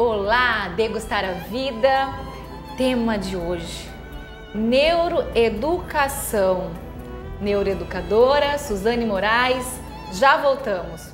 Olá, degustar a vida. Tema de hoje: neuroeducação. Neuroeducadora Suzane Moraes. Já voltamos.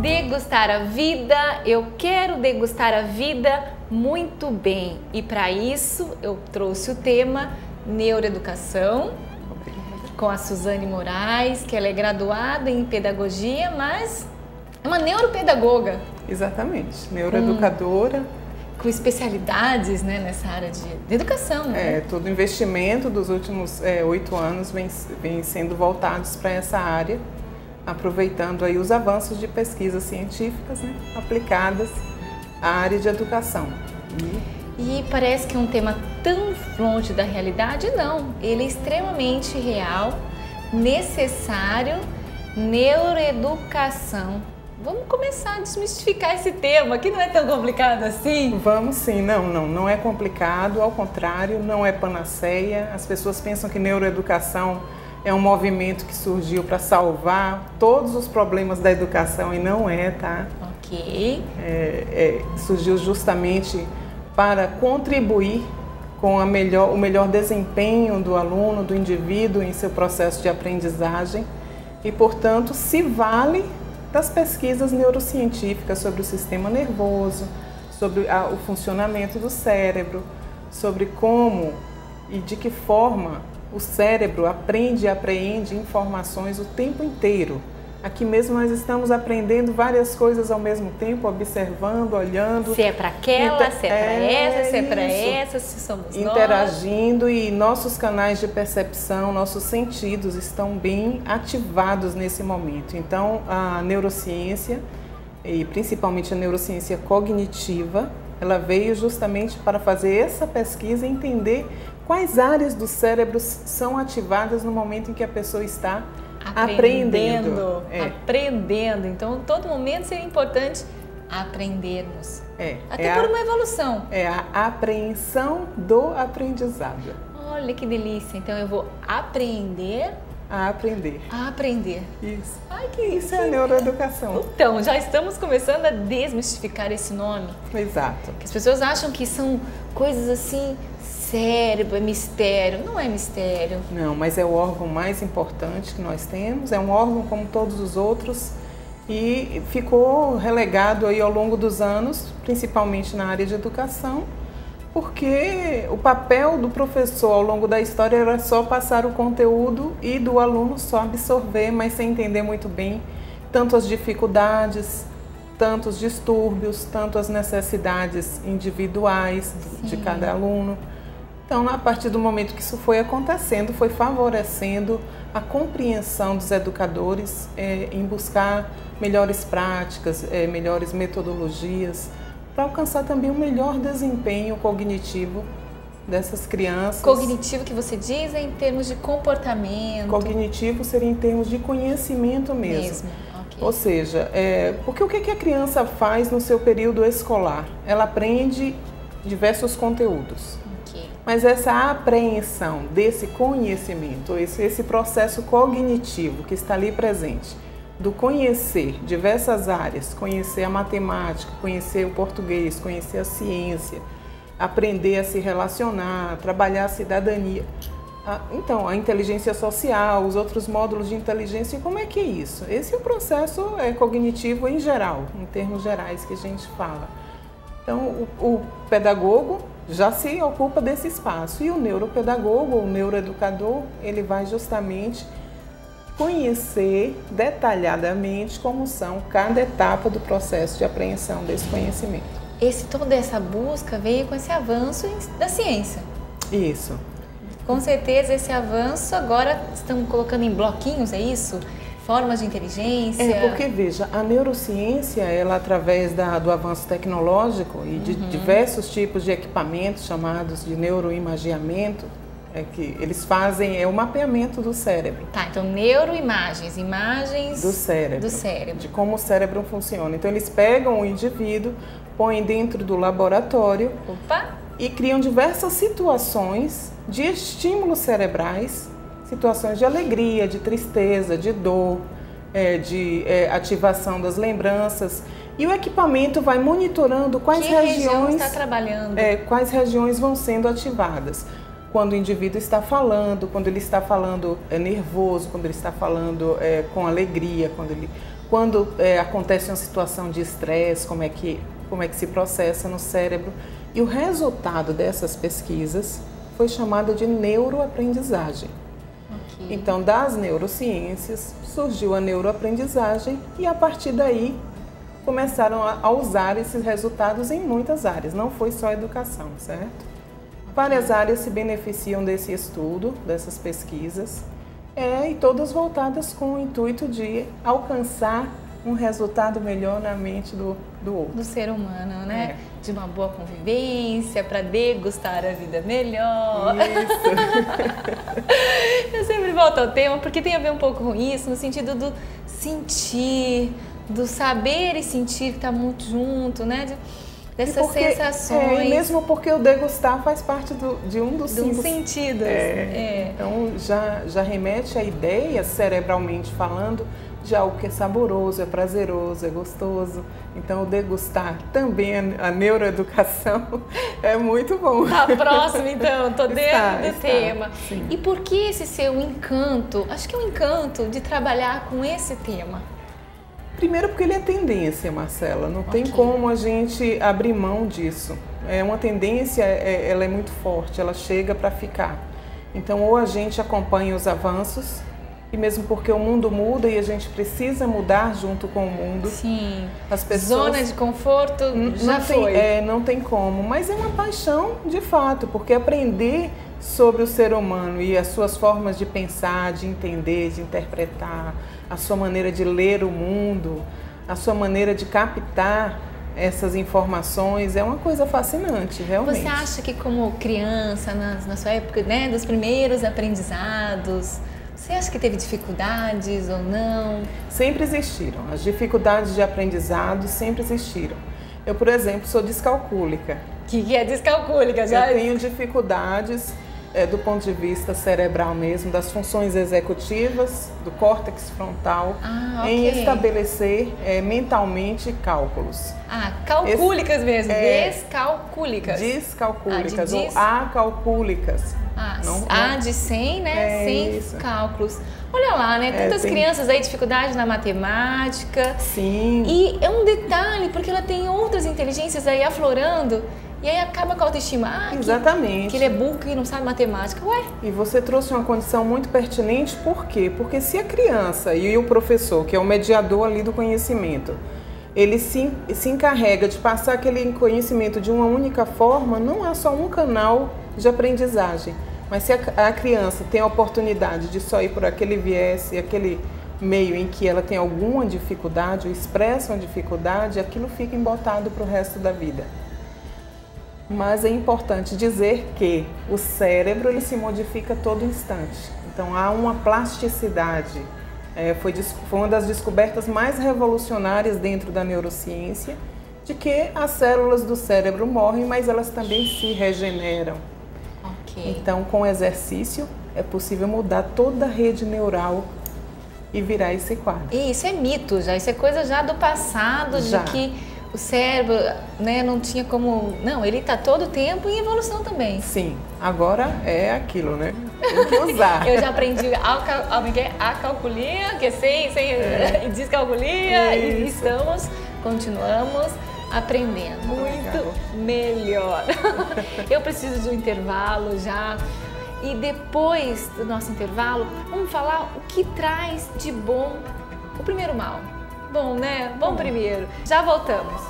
Degustar a vida, eu quero degustar a vida muito bem. E para isso eu trouxe o tema neuroeducação com a Suzane Moraes, que ela é graduada em pedagogia, mas é uma neuropedagoga. Exatamente, neuroeducadora. Com especialidades, né, nessa área de educação. Né? Todo o investimento dos últimos 8 anos vem sendo voltados para essa área, aproveitando aí os avanços de pesquisas científicas, né, aplicadas à área de educação. E parece que é um tema tão longe da realidade, não. Ele é extremamente real, necessário, neuroeducação. Vamos começar a desmistificar esse tema, que não é tão complicado assim. Vamos sim, não é complicado, ao contrário, não é panaceia. As pessoas pensam que neuroeducação é um movimento que surgiu para salvar todos os problemas da educação e não é, tá? Ok. Surgiu justamente para contribuir com o melhor desempenho do aluno, do indivíduo em seu processo de aprendizagem e, portanto, se vale das pesquisas neurocientíficas sobre o sistema nervoso, sobre o funcionamento do cérebro, sobre como e de que forma o cérebro aprende e apreende informações o tempo inteiro. Aqui mesmo nós estamos aprendendo várias coisas ao mesmo tempo, observando, olhando. Se é para aquela, se é para essa, se é para essa, se somos interagindo, e nossos canais de percepção, nossos sentidos estão bem ativados nesse momento. Então, a neurociência, e principalmente a neurociência cognitiva, ela veio justamente para fazer essa pesquisa e entender quais áreas do cérebro são ativadas no momento em que a pessoa está aprendendo. Aprendendo. Então, todo momento seria importante aprendermos. Até por uma evolução. É a apreensão do aprendizado. Olha que delícia. Então, eu vou aprender a aprender. A aprender. Isso. Ai, isso é a neuroeducação. Então, já estamos começando a desmistificar esse nome. Exato. Que as pessoas acham que são coisas assim, cérebro, é mistério. Não é mistério. Não, mas é o órgão mais importante que nós temos. É um órgão como todos os outros e ficou relegado aí ao longo dos anos, principalmente na área de educação, porque o papel do professor ao longo da história era só passar o conteúdo e do aluno só absorver, mas sem entender muito bem tanto as dificuldades, tanto os distúrbios, tanto as necessidades individuais de cada aluno. Então, a partir do momento que isso foi acontecendo, foi favorecendo a compreensão dos educadores em buscar melhores práticas, melhores metodologias, para alcançar também o melhor desempenho cognitivo dessas crianças. Cognitivo que você diz é em termos de comportamento? Cognitivo seria em termos de conhecimento mesmo. Okay. Ou seja, porque o que a criança faz no seu período escolar? Ela aprende diversos conteúdos. Okay. Mas essa apreensão desse conhecimento, esse processo cognitivo que está ali presente, do conhecer diversas áreas, conhecer a matemática, conhecer o português, conhecer a ciência, aprender a se relacionar, trabalhar a cidadania. Então, a inteligência social, os outros módulos de inteligência, como é que é isso? Esse é o processo cognitivo em geral, em termos gerais que a gente fala. Então, o pedagogo já se ocupa desse espaço e o neuropedagogo, o neuroeducador, ele vai justamente conhecer detalhadamente como são cada etapa do processo de apreensão desse conhecimento. Toda essa busca veio com esse avanço da ciência. Isso. Com certeza esse avanço agora estamos colocando em bloquinhos, é isso? Formas de inteligência? Porque veja, a neurociência, ela através do avanço tecnológico e de diversos tipos de equipamentos chamados de neuroimagiamento, É que eles fazem o mapeamento do cérebro. Tá, então neuroimagens, imagens do cérebro, de como o cérebro funciona. Então eles pegam o indivíduo, põem dentro do laboratório e criam diversas situações de estímulos cerebrais, situações de alegria, de tristeza, de dor, de ativação das lembranças. E o equipamento vai monitorando quais regiões está trabalhando, quais regiões vão sendo ativadas. Quando o indivíduo está falando, quando ele está falando nervoso, quando ele está falando com alegria, quando acontece uma situação de estresse, como é que se processa no cérebro. E o resultado dessas pesquisas foi chamado de neuroaprendizagem. Okay. Então, das neurociências surgiu a neuroaprendizagem e a partir daí começaram a usar esses resultados em muitas áreas, não foi só educação, certo? Várias áreas se beneficiam desse estudo, dessas pesquisas, e todas voltadas com o intuito de alcançar um resultado melhor na mente do outro. Do ser humano, né? De uma boa convivência, para degustar a vida melhor. Isso! Eu sempre volto ao tema, porque tem a ver um pouco com isso, no sentido do sentir, do saber e sentir que está muito junto, né? Dessas sensações. Mesmo porque o degustar faz parte de um dos cinco sentidos. Então já remete à ideia, cerebralmente falando, de algo que é saboroso, é prazeroso, é gostoso. Então o degustar também, a neuroeducação, é muito bom. Tá próximo então, tô dentro do tema. Sim. E por que esse seu encanto? Acho que é um encanto de trabalhar com esse tema. Primeiro porque ele é tendência, Marcela, não tem como a gente abrir mão disso. É uma tendência, ela é muito forte, ela chega para ficar. Então ou a gente acompanha os avanços, e mesmo porque o mundo muda e a gente precisa mudar junto com o mundo. Sim, as pessoas, zona de conforto já foi. Não tem como, mas é uma paixão de fato, porque aprender sobre o ser humano e as suas formas de pensar, de entender, de interpretar, a sua maneira de ler o mundo, a sua maneira de captar essas informações, é uma coisa fascinante, realmente. Você acha que como criança, na sua época, né, dos primeiros aprendizados, você acha que teve dificuldades ou não? Sempre existiram, as dificuldades de aprendizado sempre existiram. Eu, por exemplo, sou descalcúlica. O que é descalcúlica? Eu tenho dificuldades do ponto de vista cerebral mesmo, das funções executivas, do córtex frontal, em estabelecer mentalmente cálculos. Calcúlicas mesmo, descalcúlicas. Descalcúlicas ou acalcúlicas. De 100, né? 100 isso. Cálculos. Olha lá, né? Tantas crianças aí, dificuldade na matemática. Sim. E é um detalhe, porque ela tem outras inteligências aí aflorando. E aí acaba com a autoestima. Exatamente. Que ele é burro e não sabe matemática. Ué? E você trouxe uma condição muito pertinente, por quê? Porque se a criança e o professor, que é o mediador ali do conhecimento, ele se encarrega de passar aquele conhecimento de uma única forma, não há só um canal de aprendizagem. Mas se a criança tem a oportunidade de só ir por aquele viés e aquele meio em que ela tem alguma dificuldade ou expressa uma dificuldade, aquilo fica embotado para o resto da vida. Mas é importante dizer que o cérebro ele se modifica a todo instante. Então há uma plasticidade. Foi uma das descobertas mais revolucionárias dentro da neurociência, de que as células do cérebro morrem, mas elas também se regeneram. Então, com o exercício, é possível mudar toda a rede neural e virar esse quadro. E isso é mito já, isso é coisa já do passado, de que o cérebro, né, não tinha como... Não, ele está todo o tempo em evolução também. Sim, agora é aquilo, né? Tem que usar. Eu já aprendi acalculia, que é sem e descalculia, e continuamos aprendendo muito melhor. Eu preciso de um intervalo já. E depois do nosso intervalo, vamos falar o que traz de bom o primeiro mal. Bom, né? Bom primeiro. Já voltamos.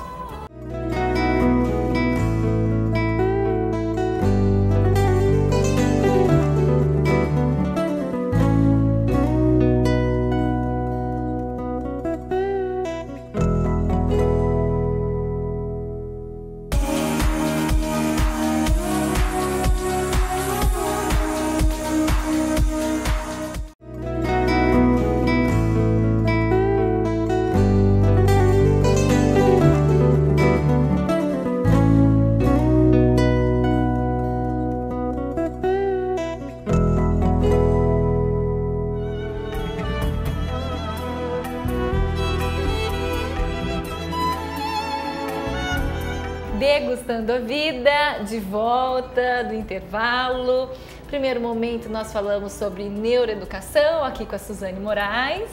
Degustando a Vida, de volta do intervalo. Primeiro momento nós falamos sobre neuroeducação, aqui com a Suzane Moraes,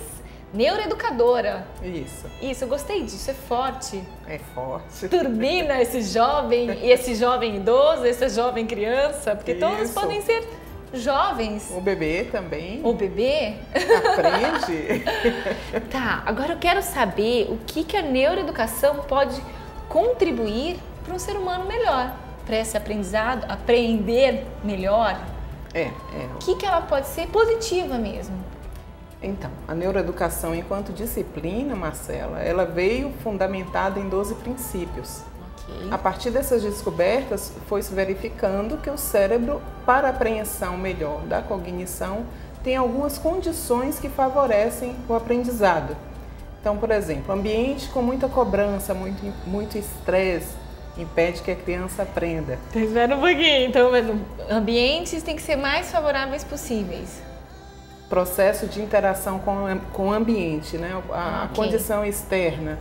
neuroeducadora. Isso, eu gostei disso, é forte. É forte. Turbina esse jovem idoso, essa jovem criança, porque todos podem ser jovens. O bebê também. O bebê? Aprende. Tá, agora eu quero saber o que a neuroeducação pode contribuir para um ser humano melhor, para esse aprendizado, aprender melhor. O que ela pode ser positiva mesmo? Então, a neuroeducação enquanto disciplina, Marcela, ela veio fundamentada em 12 princípios. A partir dessas descobertas, foi se verificando que o cérebro, para a apreensão melhor da cognição, tem algumas condições que favorecem o aprendizado. Então, por exemplo, ambiente com muita cobrança, muito estresse, impede que a criança aprenda. Espera um pouquinho, então, ambientes têm que ser mais favoráveis possíveis. Processo de interação com o ambiente, né? A condição externa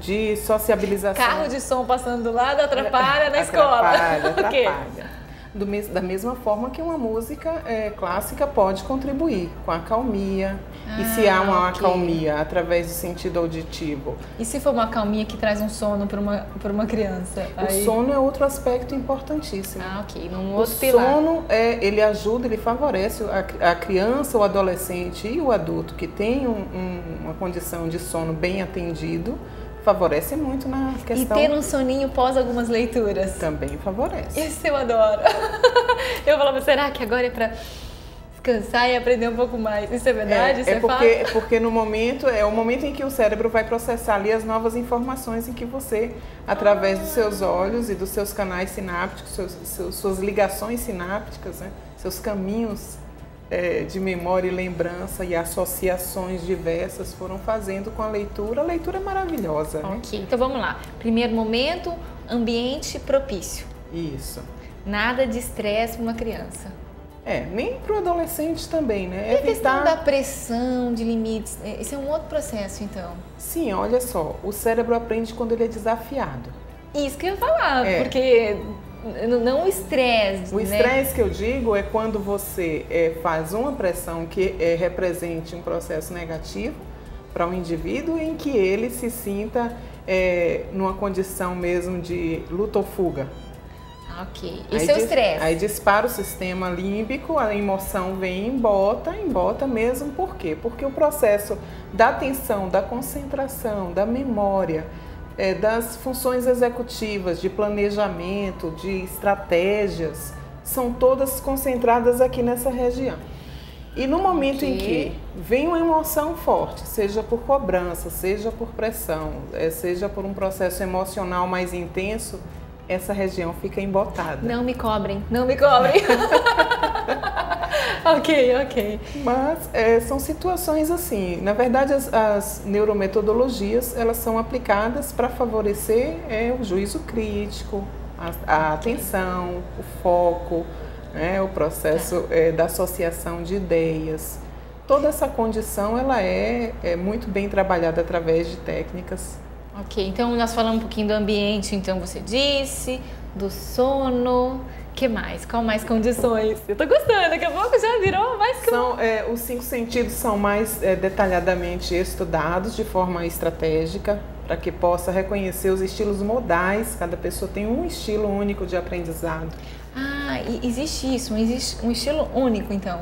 de sociabilização. Carro de som passando do lado atrapalha na escola. Atrapalha. Da mesma forma que uma música clássica pode contribuir com a acalmia. E se há uma acalmia através do sentido auditivo? E se for uma acalmia que traz um sono para uma criança? O sono é outro aspecto importantíssimo. Num outro pilar. O sono, ele ajuda, ele favorece a criança, o adolescente e o adulto que tem uma condição de sono bem atendido, favorece muito na questão... E ter um soninho pós algumas leituras. Também favorece. Isso eu adoro. Eu falava, será que agora é para descansar e aprender um pouco mais? Isso é verdade? Porque no momento, é o momento em que o cérebro vai processar ali as novas informações em que você, através dos seus olhos e dos seus canais sinápticos, suas ligações sinápticas, né, seus caminhos de memória e lembrança e associações diversas foram fazendo com a leitura. A leitura é maravilhosa. Ok, então vamos lá. Primeiro momento, ambiente propício. Isso. Nada de estresse para uma criança. Nem para o adolescente também, né? E a questão da pressão, de limites, esse é um outro processo, então? Sim, olha só, o cérebro aprende quando ele é desafiado. Isso que eu ia falar, porque... Não o estresse. O estresse que eu digo é quando você faz uma pressão que represente um processo negativo para um indivíduo em que ele se sinta numa condição mesmo de luta ou fuga. Ok. Isso é o estresse. Aí dispara o sistema límbico, a emoção vem e embota mesmo. Por quê? Porque o processo da atenção, da concentração, da memória, das funções executivas, de planejamento, de estratégias, são todas concentradas aqui nessa região. E no momento em que vem uma emoção forte, seja por cobrança, seja por pressão, seja por um processo emocional mais intenso, essa região fica embotada. Não me cobrem, não me cobrem. Ok. Mas são situações assim. Na verdade, as neurometodologias, elas são aplicadas para favorecer o juízo crítico, a atenção, o foco, o processo da associação de ideias. Toda essa condição ela é muito bem trabalhada através de técnicas. Ok, então nós falamos um pouquinho do ambiente, então você disse, do sono, que mais? Qual mais condições? Eu tô gostando, daqui a pouco já virou mais... Os 5 sentidos são mais detalhadamente estudados de forma estratégica, para que possa reconhecer os estilos modais, cada pessoa tem um estilo único de aprendizado. Existe isso, existe um estilo único então?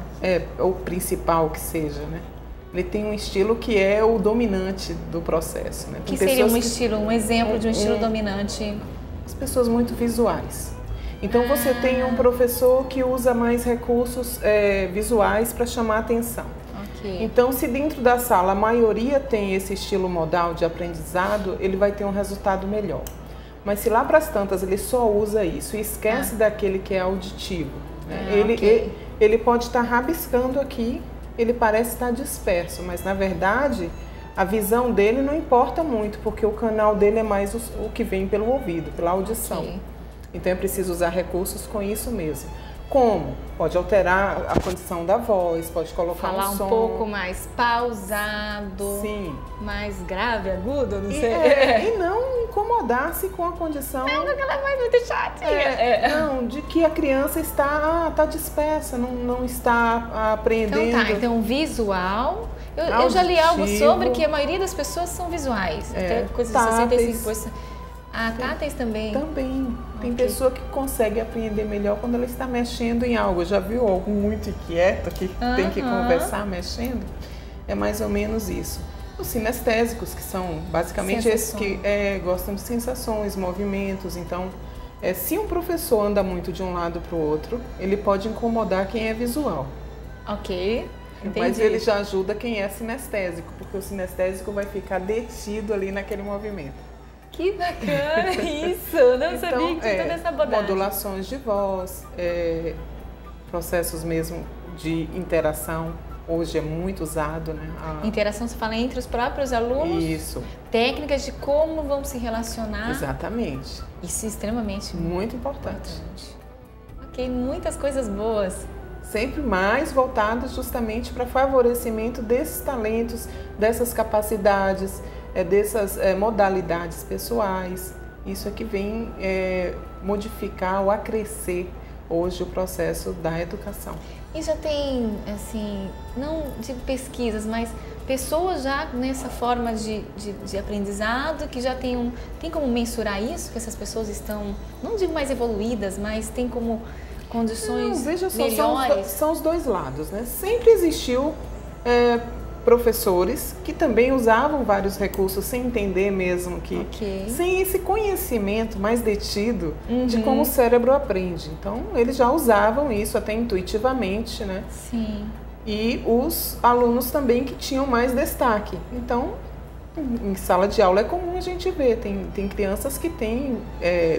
O principal que seja, né? Ele tem um estilo que é o dominante do processo, né? Que seria um exemplo de um estilo dominante? As pessoas muito visuais. Então você tem um professor que usa mais recursos visuais para chamar a atenção. Okay. Então, se dentro da sala a maioria tem esse estilo modal de aprendizado, ele vai ter um resultado melhor. Mas se lá para as tantas ele só usa isso e esquece daquele que é auditivo, né? Ele pode estar rabiscando aqui, ele parece estar disperso, mas na verdade a visão dele não importa muito, porque o canal dele é mais o que vem pelo ouvido, pela audição. Okay. Então é preciso usar recursos com isso mesmo. Como? Pode alterar a condição da voz, pode colocar falar um som. um pouco mais pausado, sim, mais grave, agudo, não sei. E não incomodar-se com a condição. Não, aquela voz muito chatinha. Não, de que a criança está dispersa, não está aprendendo. Então visual. Eu já li algo sobre que a maioria das pessoas são visuais, até coisa de 65%. Ah, táteis também? Também. Tem pessoa que consegue aprender melhor quando ela está mexendo em algo. Já viu algo muito inquieto que tem que conversar mexendo? É mais ou menos isso. Os sinestésicos, que são basicamente esses que gostam de sensações, movimentos. Então, se um professor anda muito de um lado para o outro, ele pode incomodar quem é visual. Ok. Entendi. Mas ele já ajuda quem é sinestésico, porque o sinestésico vai ficar detido ali naquele movimento. Que bacana isso! Não sabia que tinha toda essa abordagem. Modulações de voz, processos mesmo de interação, hoje é muito usado, né? Interação, você fala entre os próprios alunos? Isso. Técnicas de como vão se relacionar? Exatamente. Isso é extremamente muito importante. Ok, muitas coisas boas. Sempre mais voltadas justamente para favorecimento desses talentos, dessas capacidades, dessas modalidades pessoais. Isso é que vem modificar ou acrescer hoje o processo da educação. E já tem, assim, não digo pesquisas, mas pessoas já nessa forma de aprendizado que já tem como mensurar isso, que essas pessoas estão, não digo mais evoluídas, mas tem como condições melhores? São os dois lados, né? Sempre existiu professores que também usavam vários recursos sem entender mesmo sem esse conhecimento mais detido de como o cérebro aprende. Então, eles já usavam isso até intuitivamente, né? Sim. E os alunos também que tinham mais destaque. Então, em sala de aula é comum a gente ver, tem crianças que têm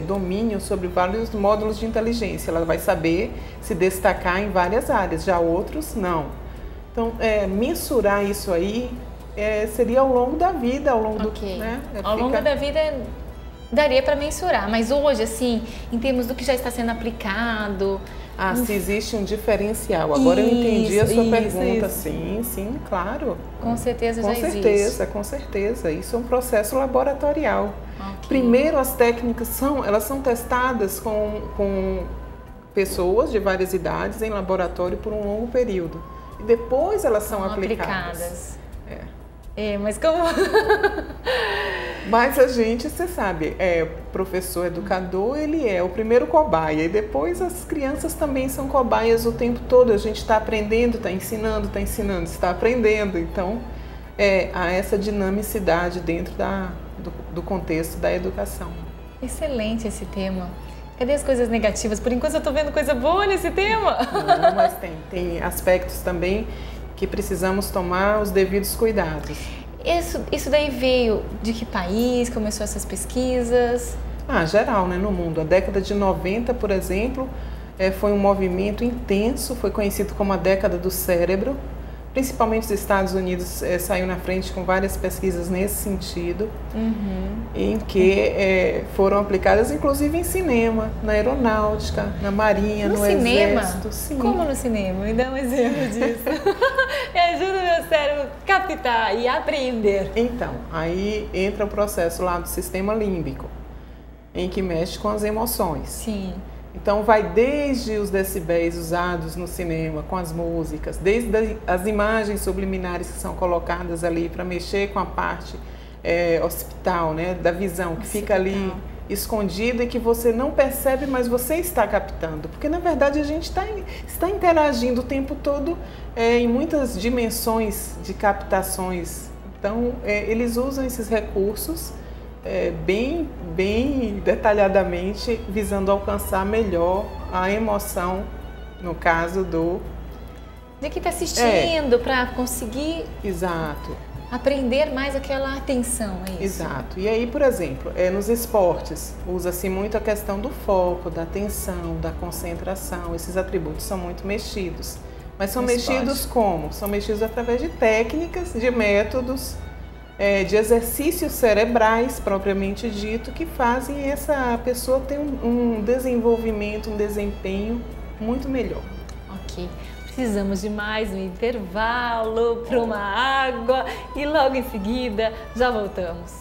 domínio sobre vários módulos de inteligência, ela vai saber se destacar em várias áreas, já outros não. Então, mensurar isso aí seria ao longo da vida, ao longo do... Né? Ao longo da vida daria para mensurar, mas hoje, assim, em termos do que já está sendo aplicado... se existe um diferencial. Agora eu entendi a sua pergunta. Sim, claro. Com certeza já existe. Com certeza. Isso é um processo laboratorial. Primeiro, as técnicas elas são testadas com pessoas de várias idades em laboratório por um longo período. E depois elas são aplicadas. Mas como... Mas a gente, você sabe, professor, educador, ele é o primeiro cobaia. E depois as crianças também são cobaias o tempo todo. A gente está aprendendo, está ensinando, está aprendendo. Então, há essa dinamicidade dentro do contexto da educação. Excelente esse tema. Cadê as coisas negativas? Por enquanto eu estou vendo coisa boa nesse tema. Não, mas tem aspectos também que precisamos tomar os devidos cuidados. Isso daí veio de que país? Começou essas pesquisas? Geral, né, no mundo. A década de 90, por exemplo, foi um movimento intenso, foi conhecido como a década do cérebro. Principalmente os Estados Unidos saiu na frente com várias pesquisas nesse sentido, em que foram aplicadas inclusive em cinema, na aeronáutica, na marinha, no exército. Sim. Como no cinema? Me dá um exemplo disso. Me ajuda o meu cérebro a captar e aprender. Então, aí entra o processo lá do sistema límbico, em que mexe com as emoções. Sim. Então vai desde os decibéis usados no cinema, com as músicas, desde as imagens subliminares que são colocadas ali para mexer com a parte occipital, né, da visão, que fica ali escondida e que você não percebe, mas você está captando. Porque na verdade a gente está interagindo o tempo todo em muitas dimensões de captações. Então eles usam esses recursos bem detalhadamente, visando alcançar melhor a emoção, no caso de quem está assistindo, para conseguir aprender mais aquela atenção, é isso? Exato. E aí, por exemplo, nos esportes, usa-se muito a questão do foco, da atenção, da concentração. Esses atributos são muito mexidos. Mas são mexidos como? São mexidos através de técnicas, de métodos, de exercícios cerebrais, propriamente dito, que fazem essa pessoa ter um desenvolvimento, um desempenho muito melhor. Ok. Precisamos de mais um intervalo para uma água e logo em seguida já voltamos.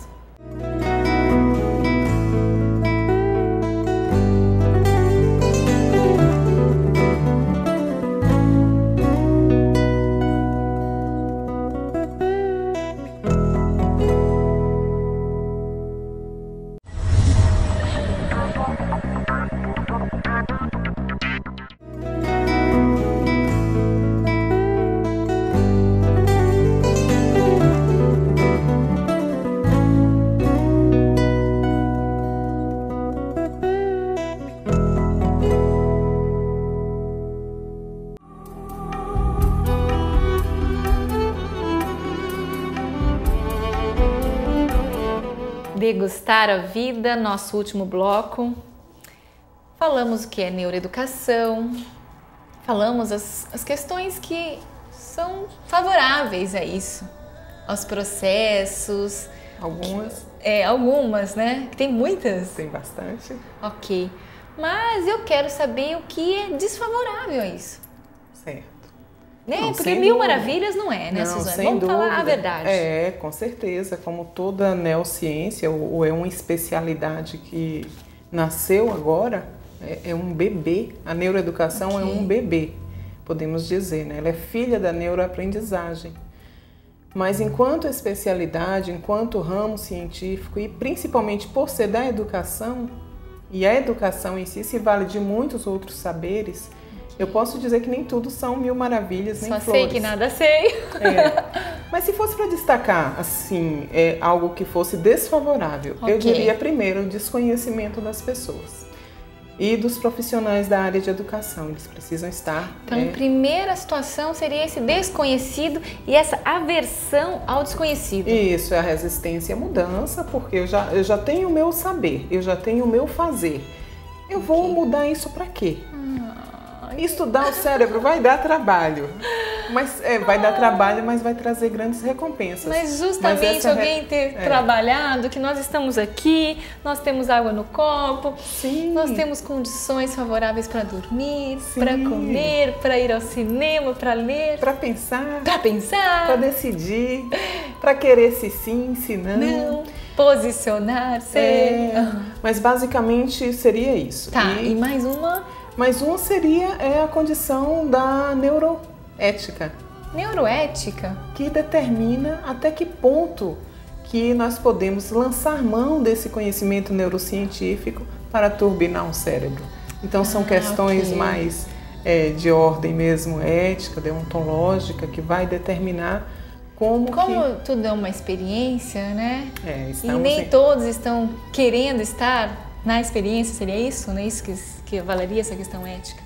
Degustar a vida, nosso último bloco. Falamos o que é neuroeducação, falamos as questões que são favoráveis a isso, aos processos. Algumas? Algumas, né? Tem muitas? Tem bastante. Ok. Mas eu quero saber o que é desfavorável a isso. Certo. Né? Não, porque mil maravilhas não é, né, Suzane? Vamos falar a verdade. Com certeza. Como toda neociência, ou é uma especialidade que nasceu agora, é um bebê. A neuroeducação é um bebê, podemos dizer, né? Ela é filha da neuroaprendizagem. Mas enquanto especialidade, enquanto ramo científico e principalmente por ser da educação, e a educação em si se vale de muitos outros saberes, eu posso dizer que nem tudo são mil maravilhas, nem flores. Só sei que nada sei. Mas se fosse para destacar, assim, algo que fosse desfavorável, eu diria primeiro o desconhecimento das pessoas e dos profissionais da área de educação. Eles precisam estar... Então, primeira situação seria esse desconhecido e essa aversão ao desconhecido. Isso, é a resistência à mudança, porque eu já tenho o meu saber, eu já tenho o meu fazer. Eu vou mudar isso para quê? Estudar o cérebro vai dar trabalho, mas vai dar trabalho, mas vai trazer grandes recompensas. Mas justamente alguém ter trabalhado, que nós estamos aqui, nós temos água no copo, Sim. Nós temos condições favoráveis para dormir, para comer, para ir ao cinema, para ler, para pensar, para decidir, para querer se não, posicionar-se. Mas basicamente seria isso. Tá, e mais uma? Mais uma seria a condição da neuroética. Neuroética? Que determina até que ponto que nós podemos lançar mão desse conhecimento neurocientífico para turbinar um cérebro. Então são questões mais de ordem mesmo ética, deontológica, que vai determinar como tudo é uma experiência, né? E nem todos estão querendo estar na experiência, seria isso? Não é isso que valeria essa questão ética?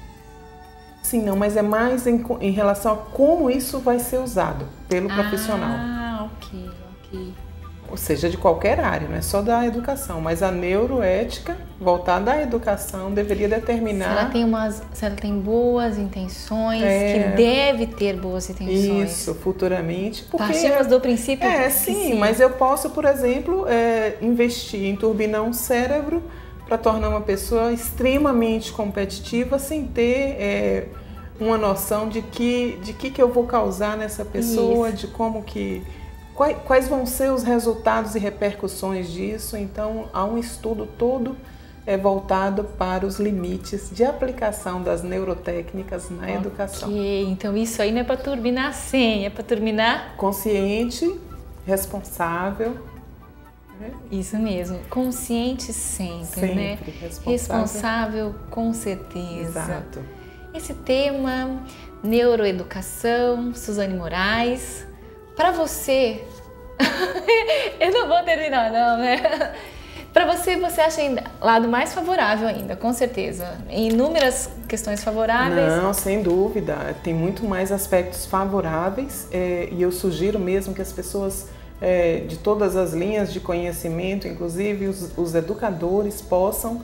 Sim, não, mas é mais em relação a como isso vai ser usado pelo profissional. Ok. Ou seja, de qualquer área, não é só da educação, mas a neuroética voltada à educação deveria determinar... Se ela tem boas intenções, que deve ter boas intenções. Isso, futuramente. Partimos do princípio que sim, mas eu posso, por exemplo, investir em turbinar um cérebro para tornar uma pessoa extremamente competitiva sem ter uma noção de que eu vou causar nessa pessoa, de como que... Quais vão ser os resultados e repercussões disso? Então, há um estudo todo voltado para os limites de aplicação das neurotécnicas na educação. Então isso aí não é para turbinar é para turbinar... Consciente, responsável. Isso mesmo, consciente sempre, né? Responsável com certeza. Exato. Esse tema, neuroeducação, Suzane Moraes, para você, eu não vou terminar não, né? Para você acha ainda lado mais favorável ainda, com certeza. Em inúmeras questões favoráveis. Não, sem dúvida. Tem muito mais aspectos favoráveis e eu sugiro mesmo que as pessoas de todas as linhas de conhecimento, inclusive os educadores, possam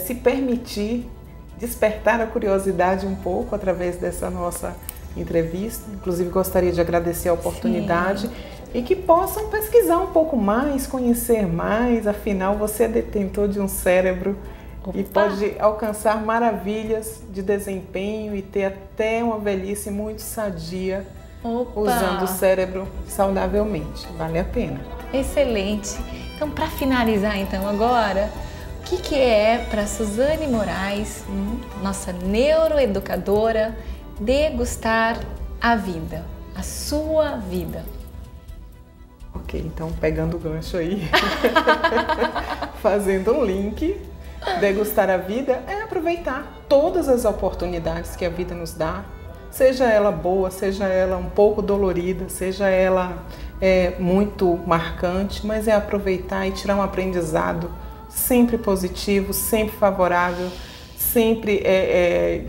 se permitir despertar a curiosidade um pouco através dessa nossa entrevista. Inclusive gostaria de agradecer a oportunidade. Sim. E que possam pesquisar um pouco mais, conhecer mais, afinal você é detentor de um cérebro E pode alcançar maravilhas de desempenho e ter até uma velhice muito sadia, usando o cérebro saudavelmente. Vale a pena. Excelente. Então, para finalizar então agora, o que é para Suzane Moraes, nossa neuroeducadora, degustar a vida, a sua vida? Ok, então pegando o gancho aí, fazendo um link, degustar a vida é aproveitar todas as oportunidades que a vida nos dá, seja ela boa, seja ela um pouco dolorida, seja ela muito marcante, mas é aproveitar e tirar um aprendizado sempre positivo, sempre favorável, sempre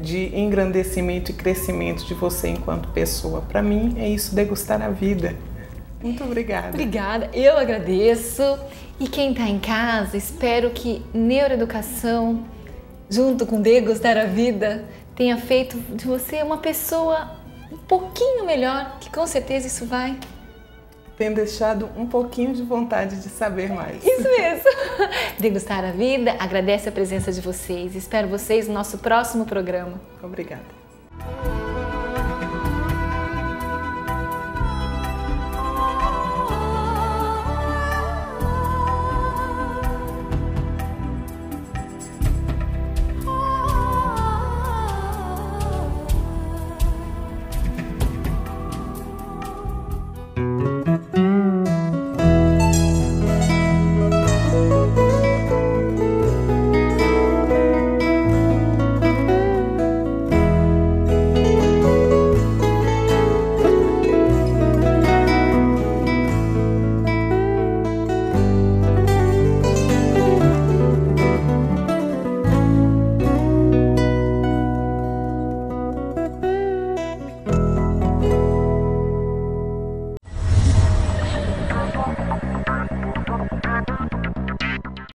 de engrandecimento e crescimento de você enquanto pessoa. Para mim é isso, degustar a vida. Muito obrigada. Obrigada, eu agradeço. E quem está em casa, espero que neuroeducação, junto com degustar a vida, tenha feito de você uma pessoa um pouquinho melhor, que com certeza isso vai tem deixado um pouquinho de vontade de saber mais. Isso mesmo. Degustar a vida, agradece a presença de vocês. Espero vocês no nosso próximo programa. Obrigada.